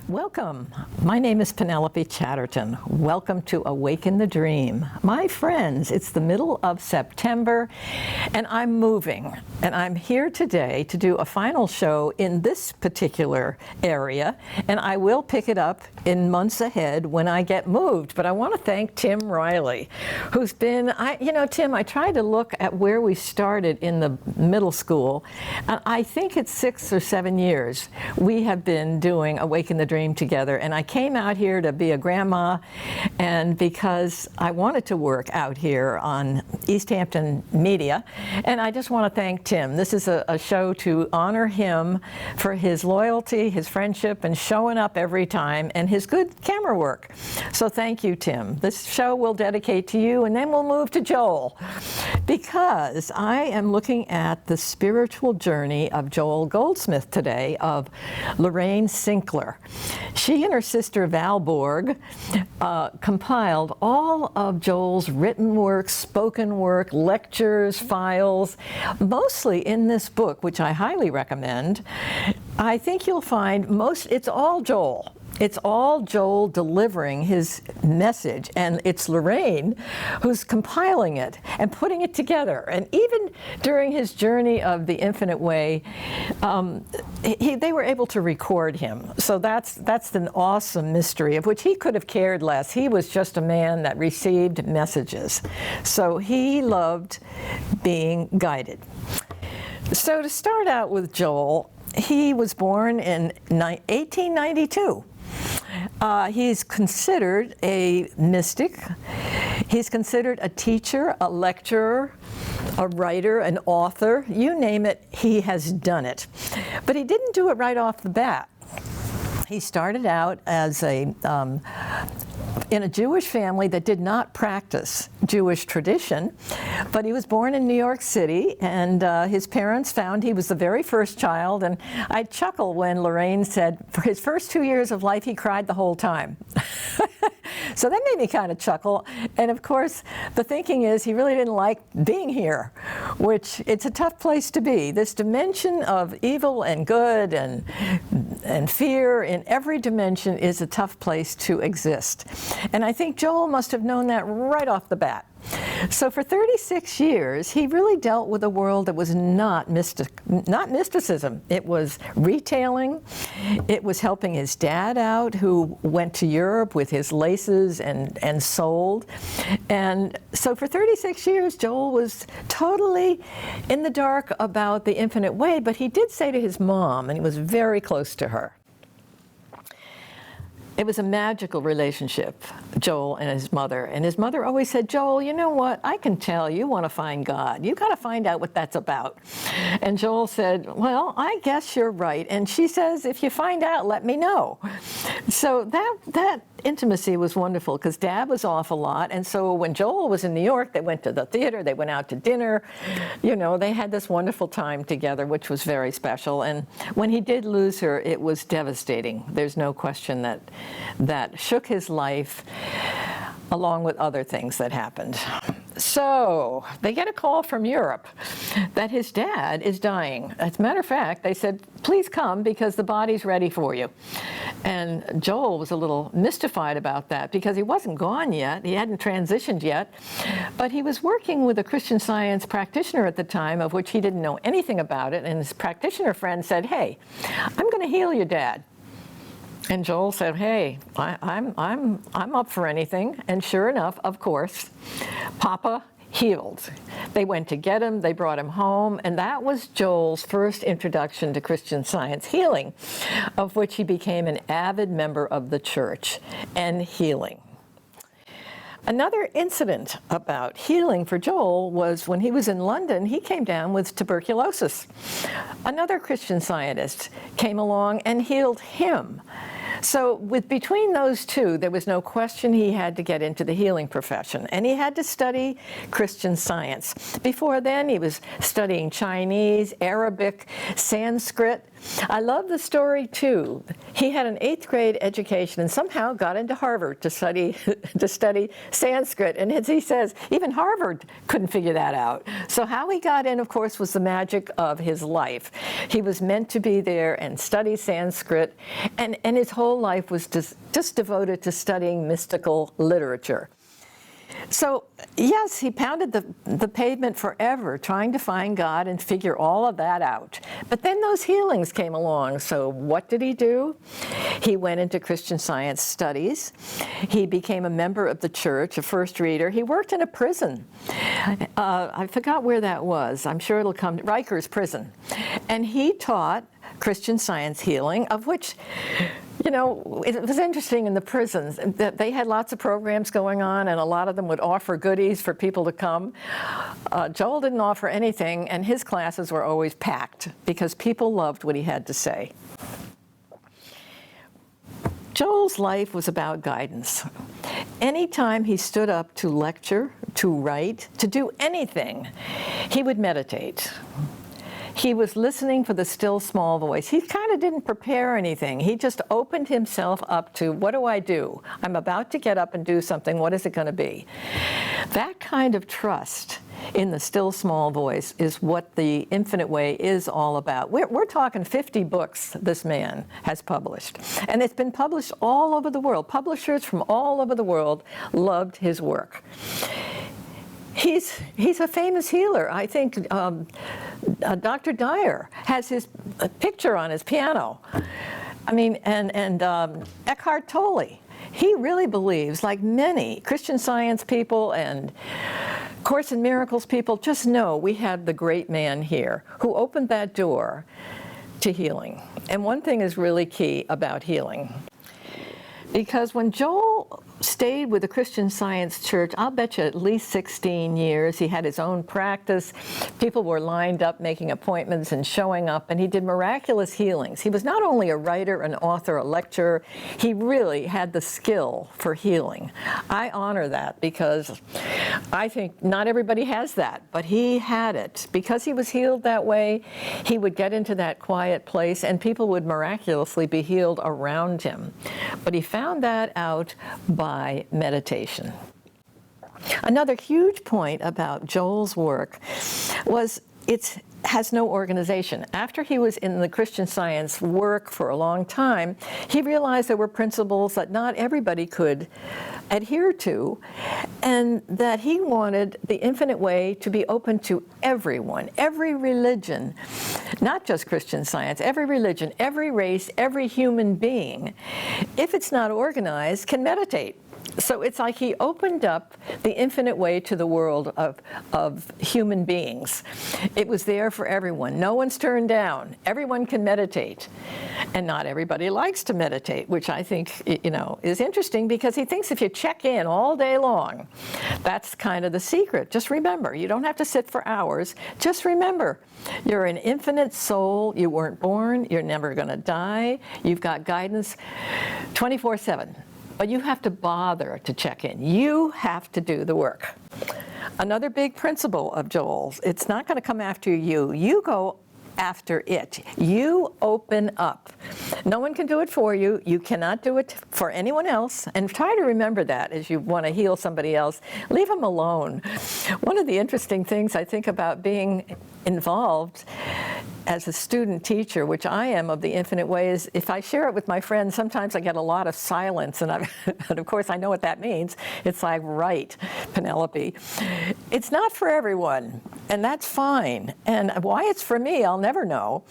Welcome. My name is Penelope Chatterton. Welcome to Awaken the Dream. My friends, it's the middle of September and I'm moving. And I'm here today to do a final show in this particular area. And I will pick it up in months ahead when I get moved. But I want to thank Tim Riley, who's been, Tim, I tried to look at where we started in the middle school. And I think it's 6 or 7 years we have been doing Awaken the Dream together, and I came out here to be a grandma, and because I wanted to work out here on Easthampton Media, and I just want to thank Tim. This is a show to honor him for his loyalty, his friendship, and showing up every time, and his good camera work. So thank you, Tim. This show we'll dedicate to you, and then we'll move to Joel, because I am looking at the spiritual journey of Joel Goldsmith today, of Lorraine Sinkler. She and her sister Valborg compiled all of Joel's written work, spoken work, lectures, files, mostly in this book, which I highly recommend. I think you'll find it's all Joel. It's all Joel delivering his message, and it's Lorraine who's compiling it and putting it together. And even during his journey of the Infinite Way, they were able to record him. So that's an awesome mystery of which he could have cared less. He was just a man that received messages. So he loved being guided. So to start out with Joel, he was born in 1892. He's considered a mystic. He's considered a teacher, a lecturer, a writer, an author. You name it, he has done it. But he didn't do it right off the bat. He started out as in a Jewish family that did not practice Jewish tradition, but he was born in New York City, and his parents found he was the very first child, and I chuckle when Lorraine said for his first 2 years of life he cried the whole time. So that made me kind of chuckle, and of course the thinking is he really didn't like being here, which it's a tough place to be. This dimension of evil and good and fear in every dimension is a tough place to exist. And I think Joel must have known that right off the bat. So for 36 years, he really dealt with a world that was not mysticism. It was retailing. It was helping his dad out, who went to Europe with his laces and sold. And so for 36 years, Joel was totally in the dark about the Infinite Way, but he did say to his mom, and he was very close to her, it was a magical relationship, Joel and his mother. And his mother always said, Joel, you know what? I can tell you want to find God. You got to find out what that's about. And Joel said, well, I guess you're right. And she says, if you find out, let me know. So that intimacy was wonderful because Dad was off a lot. And so when Joel was in New York, they went to the theater, they went out to dinner. They had this wonderful time together, which was very special. And when he did lose her, it was devastating. There's no question that shook his life, along with other things that happened. So they get a call from Europe that his dad is dying. As a matter of fact, they said, please come because the body's ready for you. And Joel was a little mystified about that because he wasn't gone yet. He hadn't transitioned yet. But he was working with a Christian Science practitioner at the time, of which he didn't know anything about it. And his practitioner friend said, hey, I'm going to heal your dad. And Joel said, hey, I'm up for anything. And sure enough, of course, Papa healed. They went to get him, they brought him home, and that was Joel's first introduction to Christian Science healing, of which he became an avid member of the church and healing. Another incident about healing for Joel was when he was in London, he came down with tuberculosis. Another Christian Scientist came along and healed him. So between those two, there was no question he had to get into the healing profession, and he had to study Christian Science. Before then, he was studying Chinese, Arabic, Sanskrit. I love the story, too. He had an 8th grade education and somehow got into Harvard to study Sanskrit. And as he says, even Harvard couldn't figure that out. So how he got in, of course, was the magic of his life. He was meant to be there and study Sanskrit, and his whole whole life was just devoted to studying mystical literature. So, yes, he pounded the pavement forever trying to find God and figure all of that out. But then those healings came along. So what did he do? He went into Christian Science studies. He became a member of the church, a first reader. He worked in a prison. I forgot where that was. I'm sure it'll come, Rikers prison. And he taught Christian Science healing, of which, you know, it was interesting in the prisons that they had lots of programs going on, and a lot of them would offer goodies for people to come. Joel didn't offer anything, and his classes were always packed because people loved what he had to say. Joel's life was about guidance. Anytime he stood up to lecture, to write, to do anything, he would meditate. He was listening for the still small voice. He kind of didn't prepare anything. He just opened himself up to, what do I do? I'm about to get up and do something. What is it going to be? That kind of trust in the still small voice is what the Infinite Way is all about. We're talking 50 books this man has published. And it's been published all over the world. Publishers from all over the world loved his work. He's a famous healer. I think Dr. Dyer has his picture on his piano. I mean, and Eckhart Tolle. He really believes, like many Christian Science people and Course in Miracles people, just know we have the great man here who opened that door to healing. And one thing is really key about healing. Because when Joel stayed with the Christian Science Church, I'll bet you at least 16 years. He had his own practice. People were lined up making appointments and showing up, and he did miraculous healings. He was not only a writer, an author, a lecturer, he really had the skill for healing. I honor that because I think not everybody has that, but he had it. Because he was healed that way, he would get into that quiet place and people would miraculously be healed around him. But he found that out by meditation. Another huge point about Joel's work was it has no organization. After he was in the Christian Science work for a long time, he realized there were principles that not everybody could adhere to, and that he wanted the Infinite Way to be open to everyone, every religion, not just Christian Science, every religion, every race, every human being, if it's not organized, can meditate. So it's like he opened up the Infinite Way to the world of human beings. It was there for everyone. No one's turned down. Everyone can meditate. And not everybody likes to meditate, which I think, you know, is interesting because he thinks if you check in all day long, that's kind of the secret. Just remember, you don't have to sit for hours. Just remember, you're an infinite soul. You weren't born. You're never going to die. You've got guidance 24/7. But you have to bother to check in. You have to do the work. Another big principle of Joel's, it's not going to come after you. You go after it. You open up. No one can do it for you. You cannot do it for anyone else. And try to remember that as you want to heal somebody else. Leave them alone. One of the interesting things I think about being involved as a student teacher, which I am of the Infinite Way, is if I share it with my friends, sometimes I get a lot of silence, and of course I know what that means. It's like, right, Penelope. It's not for everyone, and that's fine. And why it's for me, I'll never know.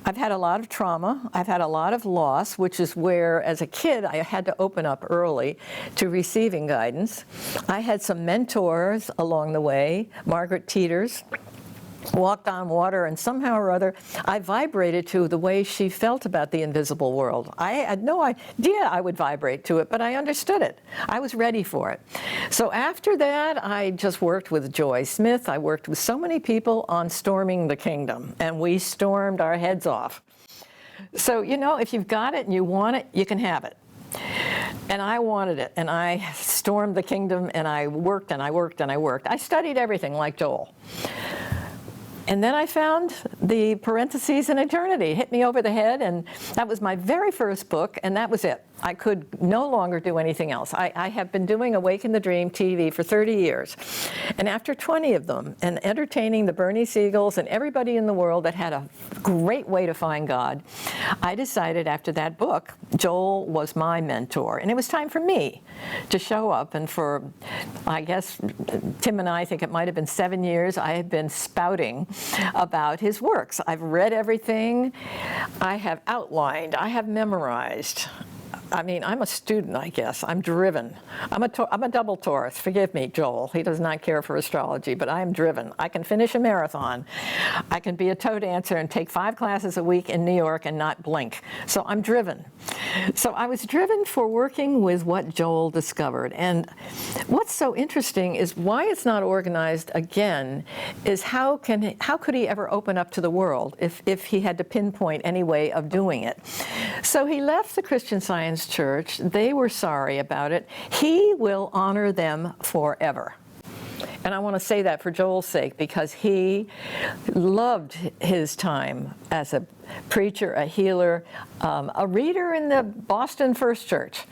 I've had a lot of trauma. I've had a lot of loss, which is where, as a kid, I had to open up early to receiving guidance. I had some mentors along the way, Margaret Teeters, walked on water, and somehow or other I vibrated to the way she felt about the invisible world. I had no idea I would vibrate to it, but I understood it. I was ready for it. So after that, I just worked with Joy Smith. I worked with so many people on storming the kingdom, and we stormed our heads off. So, you know, if you've got it and you want it, you can have it. And I wanted it, and I stormed the kingdom, and I worked and I worked and I worked. I studied everything like Joel. And then I found the Parentheses in Eternity. It hit me over the head, and that was my very first book, and that was it. I could no longer do anything else. I have been doing Awaken the Dream TV for 30 years. And after 20 of them, and entertaining the Bernie Siegels and everybody in the world that had a great way to find God, I decided after that book, Joel was my mentor. And it was time for me to show up. And for, I guess, Tim and I think it might have been 7 years, I had been spouting about his works. I've read everything. I have outlined. I have memorized. I mean, I'm a student, I guess. I'm driven. I'm a double Taurus. Forgive me, Joel. He does not care for astrology, but I am driven. I can finish a marathon. I can be a toe dancer and take 5 classes a week in New York and not blink. So I'm driven. So I was driven for working with what Joel discovered. And what's so interesting is why it's not organized again is how could he ever open up to the world if he had to pinpoint any way of doing it? So he left the Christian Science Church. They were sorry about it. He will honor them forever. And I want to say that for Joel's sake, because he loved his time as a preacher, a healer, a reader in the Boston First Church.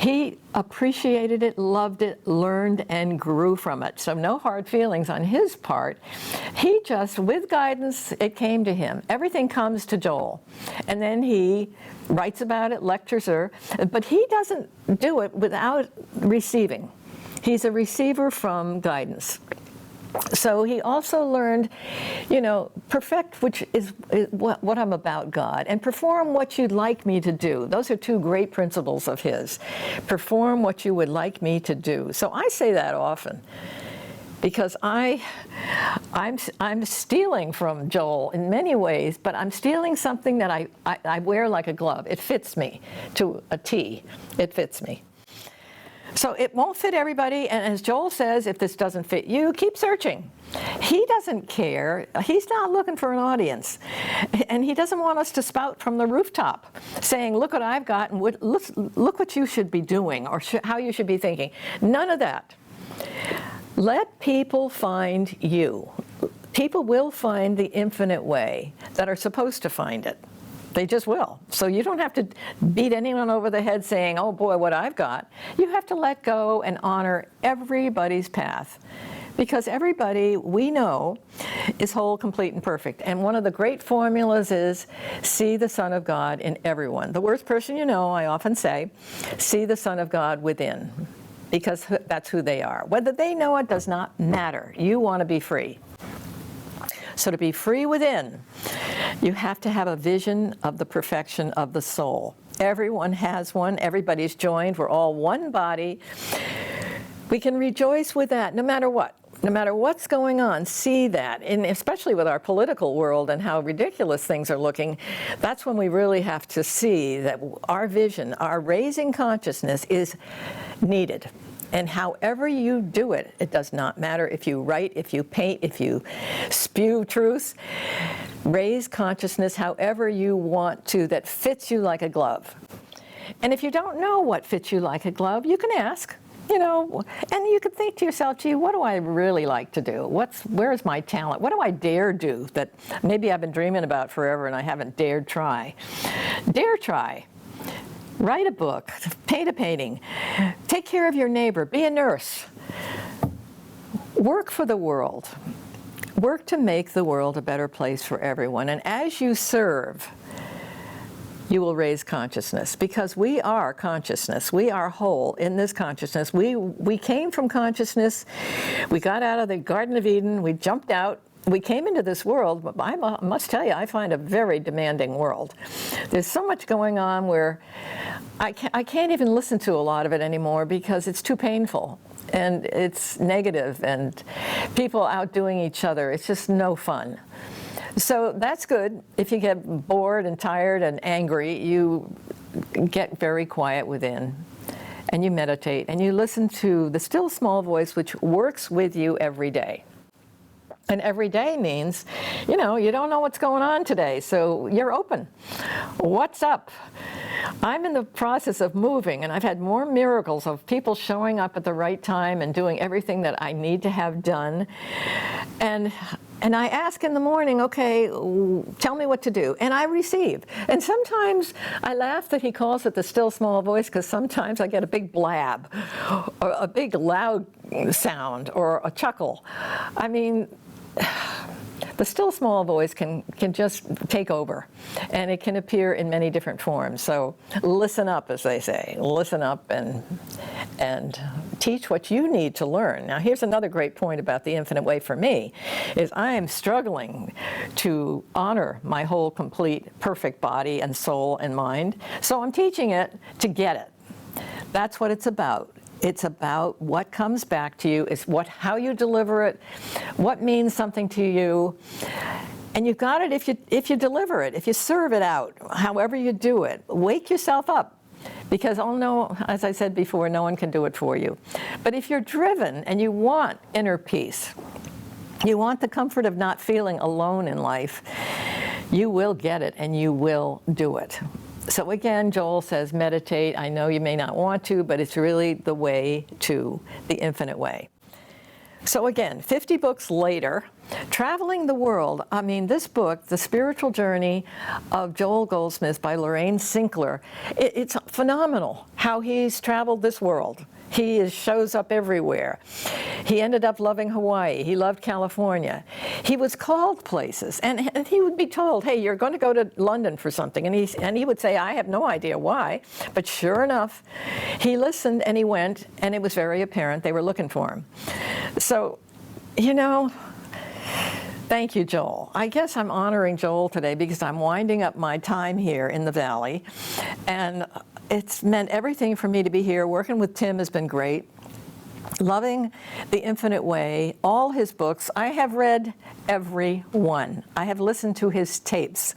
He appreciated it, loved it, learned, and grew from it. So no hard feelings on his part. He just, with guidance, it came to him. Everything comes to Joel. And then he writes about it, lectures her, but he doesn't do it without receiving. He's a receiver from guidance. So he also learned, perfect, which is what I'm about, God, and perform what you'd like me to do. Those are 2 great principles of his. Perform what you would like me to do. So I say that often because I'm stealing from Joel in many ways, but I'm stealing something that I wear like a glove. It fits me to a T. It fits me. So it won't fit everybody, and as Joel says, if this doesn't fit you, keep searching. He doesn't care. He's not looking for an audience. And he doesn't want us to spout from the rooftop, saying, look what I've got, and look what you should be doing, or how you should be thinking. None of that. Let people find you. People will find the infinite way that are supposed to find it. They just will. So you don't have to beat anyone over the head saying, oh boy, what I've got. You have to let go and honor everybody's path. Because everybody we know is whole, complete, and perfect. And one of the great formulas is see the Son of God in everyone. The worst person you know, I often say, see the Son of God within. Because that's who they are. Whether they know it does not matter. You want to be free. So to be free within, you have to have a vision of the perfection of the soul. Everyone has one. Everybody's joined. We're all one body. We can rejoice with that no matter what. No matter what's going on, see that. And especially with our political world and how ridiculous things are looking, that's when we really have to see that our vision, our raising consciousness is needed. And however you do it, it does not matter if you write, if you paint, if you spew truth, raise consciousness however you want to that fits you like a glove. And if you don't know what fits you like a glove, you can ask, and you could think to yourself, gee, what do I really like to do? Where's my talent? What do I dare do that maybe I've been dreaming about forever and I haven't dared try? Dare try. Write a book, paint a painting, take care of your neighbor, be a nurse. Work for the world. Work to make the world a better place for everyone. And as you serve, you will raise consciousness, because we are consciousness. We are whole in this consciousness. We came from consciousness. We got out of the Garden of Eden. We jumped out. We came into this world, but I must tell you, I find a very demanding world. There's so much going on where I can't even listen to a lot of it anymore because it's too painful and it's negative and people outdoing each other. It's just no fun. So that's good. If you get bored and tired and angry, you get very quiet within and you meditate and you listen to the still small voice which works with you every day. And every day means, you don't know what's going on today, so you're open. What's up? I'm in the process of moving, and I've had more miracles of people showing up at the right time and doing everything that I need to have done. And And I ask in the morning, okay, tell me what to do. And I receive. And sometimes I laugh that he calls it the still small voice, because sometimes I get a big blab, or a big loud sound, or a chuckle. I mean, the still small voice can just take over, and it can appear in many different forms. So listen up, as they say. Listen up and teach what you need to learn. Now, here's another great point about the infinite way for me, is I am struggling to honor my whole, complete, perfect body and soul and mind. So I'm teaching it to get it. That's what it's about. It's about what comes back to you, is how you deliver it, what means something to you. And you've got it if you deliver it, if you serve it out, however you do it. Wake yourself up. Because, oh no, as I said before, no one can do it for you. But if you're driven and you want inner peace, you want the comfort of not feeling alone in life, you will get it and you will do it. So again, Joel says, meditate. I know you may not want to, but it's really the way to the infinite way. So again, 50 books later, traveling the world. I mean, this book, The Spiritual Journey of Joel Goldsmith by Lorraine Sinkler, it's phenomenal how he's traveled this world. He shows up everywhere. He ended up loving Hawaii. He loved California. He was called places, and he would be told, hey, you're going to go to London for something. And he would say, I have no idea why. But sure enough, he listened and he went, and it was very apparent they were looking for him. So, you know, thank you, Joel. I guess I'm honoring Joel today because I'm winding up my time here in the Valley. And it's meant everything for me to be here. Working with Tim has been great. Loving the Infinite Way, all his books. I have read every one. I have listened to his tapes.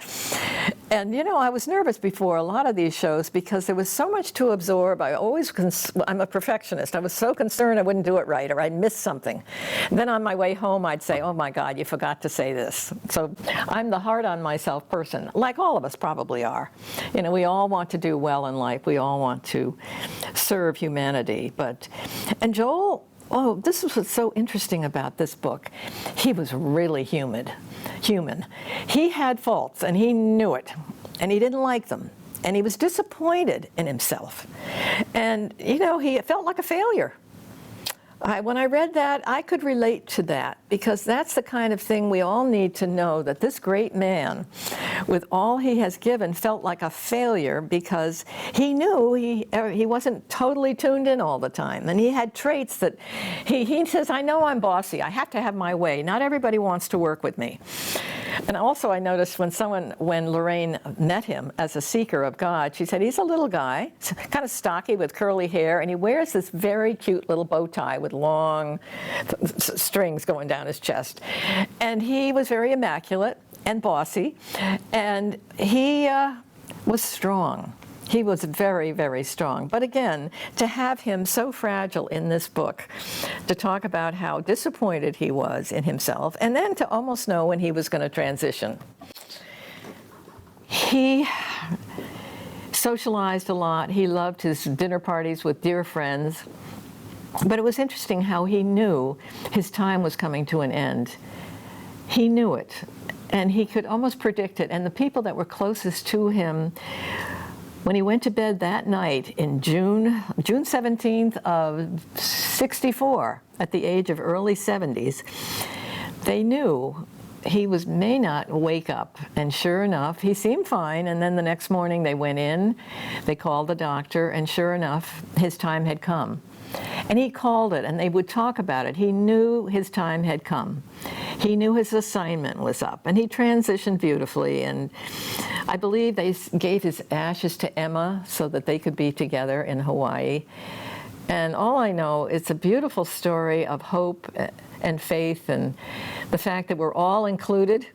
And you know, I was nervous before a lot of these shows because there was so much to absorb. I'm a perfectionist. I was so concerned I wouldn't do it right or I'd miss something. And then on my way home, I'd say, oh my God, you forgot to say this. So I'm the hard on myself person, like all of us probably are. You know, we all want to do well in life. We all want to serve humanity. And Joel, oh, this is what's so interesting about this book. He was really human. He had faults, and he knew it, and he didn't like them, and he was disappointed in himself. And, you know, he felt like a failure. When I read that, I could relate to that, because that's the kind of thing we all need to know, that this great man, with all he has given, felt like a failure because he knew he wasn't totally tuned in all the time. And he had traits that he says, I know I'm bossy. I have to have my way. Not everybody wants to work with me. And also I noticed when Lorraine met him as a seeker of God, she said, he's a little guy, kind of stocky with curly hair, and he wears this very cute little bow tie with long strings going down his chest. And he was very immaculate and bossy, and he was strong. He was very, very strong. But again, to have him so fragile in this book, to talk about how disappointed he was in himself, and then to almost know when he was going to transition. He socialized a lot. He loved his dinner parties with dear friends. But it was interesting how he knew his time was coming to an end. He knew it, and he could almost predict it. And the people that were closest to him, when he went to bed that night in June 17th of 64, at the age of early 70s, they knew he may not wake up. And sure enough, he seemed fine. And then the next morning they went in, they called the doctor, and sure enough, his time had come. And he called it, and they would talk about it. He knew his time had come. He knew his assignment was up, and he transitioned beautifully. And I believe they gave his ashes to Emma so that they could be together in Hawaii. And all I know, it's a beautiful story of hope and faith, and the fact that we're all included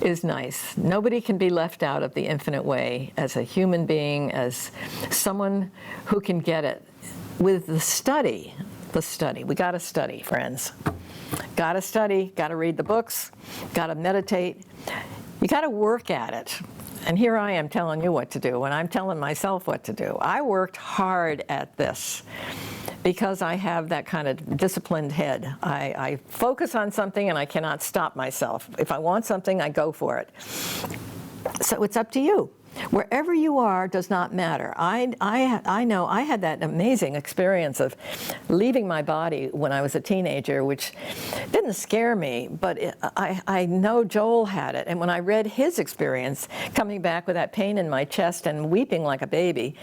is nice. Nobody can be left out of the infinite way as a human being, as someone who can get it. With the study, we got to study, friends. Got to study, got to read the books, got to meditate. You got to work at it. And here I am telling you what to do, and I'm telling myself what to do. I worked hard at this because I have that kind of disciplined head. I focus on something and I cannot stop myself. If I want something, I go for it. So it's up to you. Wherever you are does not matter. I know I had that amazing experience of leaving my body when I was a teenager, which didn't scare me, but I know Joel had it. And when I read his experience, coming back with that pain in my chest and weeping like a baby,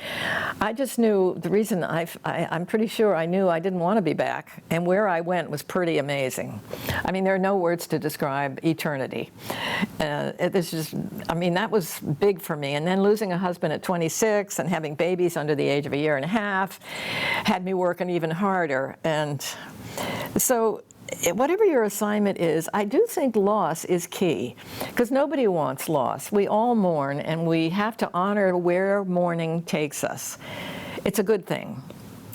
I just knew the reason I'm pretty sure I knew I didn't want to be back. And where I went was pretty amazing. I mean, there are no words to describe eternity. It's just, I mean, that was big for me. And then losing a husband at 26 and having babies under the age of 1.5 years had me working even harder. And so whatever your assignment is, I do think loss is key, because nobody wants loss. We all mourn, and we have to honor where mourning takes us. It's a good thing.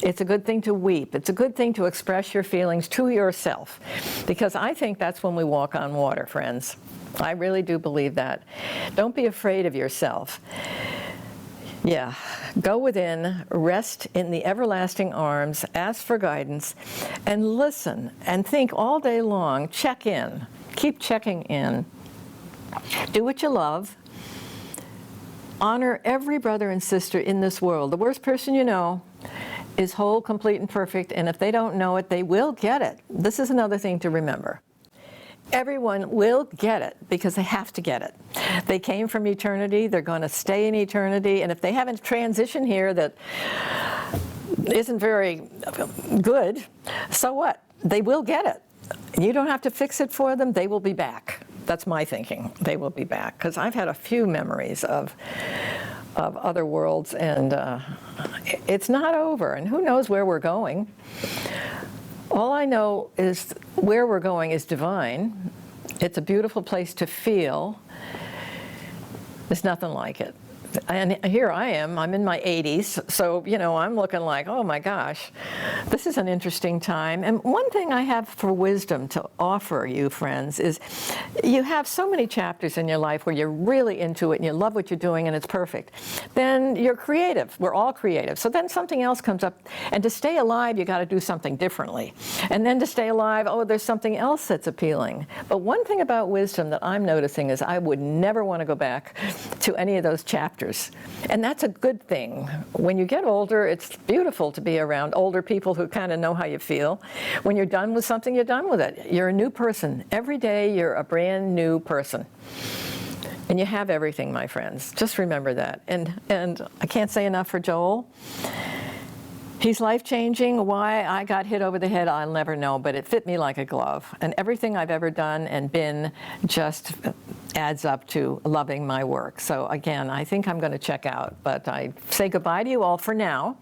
It's a good thing to weep. It's a good thing to express your feelings to yourself, because I think that's when we walk on water, friends. I really do believe that. Don't be afraid of yourself. Yeah, go within, rest in the everlasting arms, ask for guidance, and listen and think all day long. Check in. Keep checking in. Do what you love. Honor every brother and sister in this world. The worst person you know is whole, complete, and perfect, and if they don't know it, they will get it. This is another thing to remember. Everyone will get it because they have to get it. They came from eternity, they're going to stay in eternity, and if they haven't transitioned here that isn't very good, so what? They will get it. You don't have to fix it for them, they will be back. That's my thinking. They will be back, because I've had a few memories of other worlds, and it's not over, and who knows where we're going. All I know is where we're going is divine. It's a beautiful place to feel. There's nothing like it. And here I am, I'm in my 80s, so, you know, I'm looking like, oh my gosh, this is an interesting time. And one thing I have for wisdom to offer you, friends, is you have so many chapters in your life where you're really into it and you love what you're doing and it's perfect. Then you're creative. We're all creative. So then something else comes up, and to stay alive, you got to do something differently. And then to stay alive, oh, there's something else that's appealing. But one thing about wisdom that I'm noticing is I would never want to go back to any of those chapters. And that's a good thing. When you get older, it's beautiful to be around older people who kind of know how you feel. When you're done with something, you're done with it. You're a new person. Every day, you're a brand new person. And you have everything, my friends. Just remember that. And I can't say enough for Joel. He's life-changing. Why I got hit over the head, I'll never know, but it fit me like a glove. And everything I've ever done and been just adds up to loving my work. So again, I think I'm going to check out, but I say goodbye to you all for now.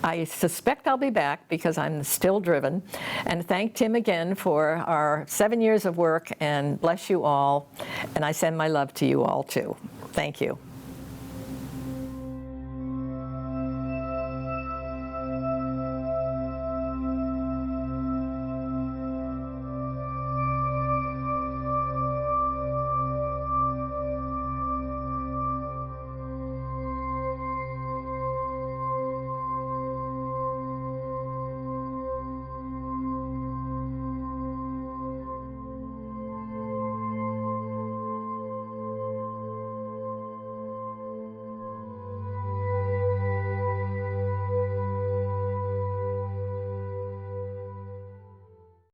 I suspect I'll be back because I'm still driven. And thank Tim again for our 7 years of work, and bless you all. And I send my love to you all too. Thank you.